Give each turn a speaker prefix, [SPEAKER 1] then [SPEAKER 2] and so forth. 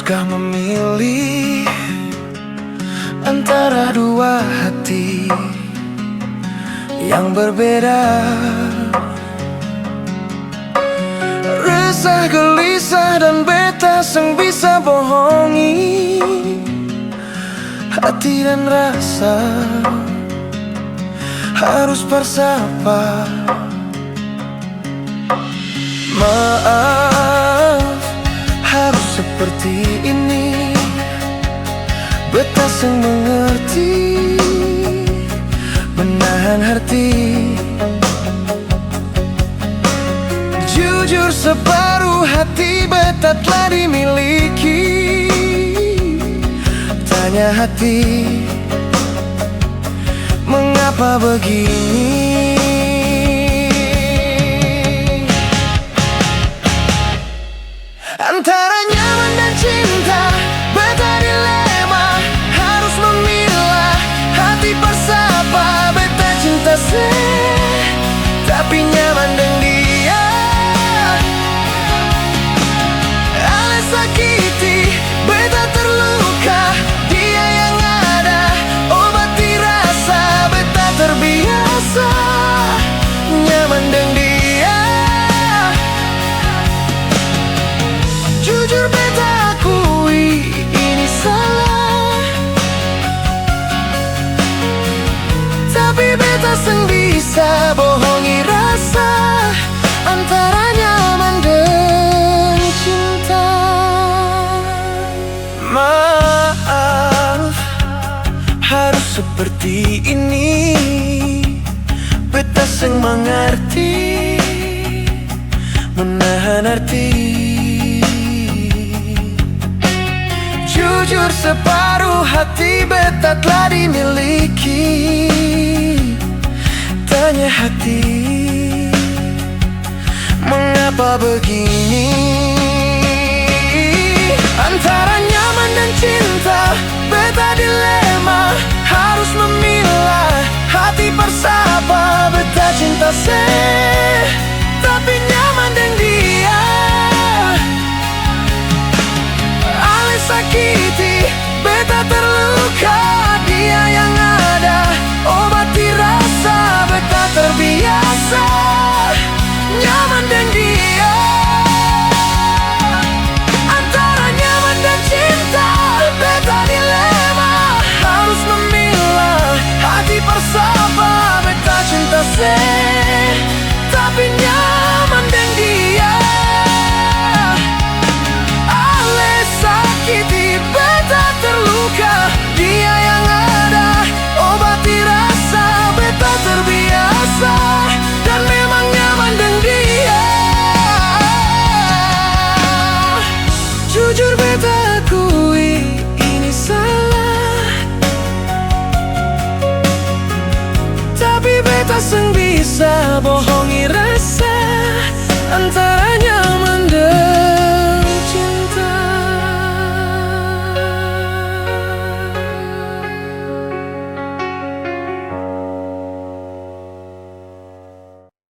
[SPEAKER 1] Pernahkah memilih antara dua hati yang berbeda? Resah, gelisah, dan beta seng bisa bohongi hati dan rasa, harus bersapa. Maaf, harus seperti ini. Beta seng mengerti, menahan hati. Jujur, separuh hati beta telah dimiliki. Tanya hati, mengapa begini? Antara nyaman dan cinta, beta dilema, harus memilah hati bersapa. Beta cinta tapi nyaman dengan dia. Ale sakiti, beta terluka, dia yang ada obati rasa. Beta terbiasa nyaman dengan dia. Jujur beta akui ini salah, tapi beta seng bisa bohongi rasa antara nyaman dan cinta. Maaf, harus seperti ini. Beta seng mengerti, menahan arti. Jujur, separuh hati beta telah dimiliki. Tanya hati, mengapa begini? Antara nyaman dan cinta, beta dilema, harus memilah hati bersapa. Beta cinta tapi nyaman dengan dia. Ale sakiti, beta terluka, dia yang ada obati rasa. Beta terbiasa nyaman dengan dia. Antara nyaman dan cinta, beta dilema, harus memilah hati bersama. Beta cinta tapi nyaman dengan dia. Ale sakiti, beta terluka, dia yang ada obati rasa. Beta terbiasa dan memang nyaman dengan dia. Jujur beta akui ini salah, tapi beta seng bisa bohongi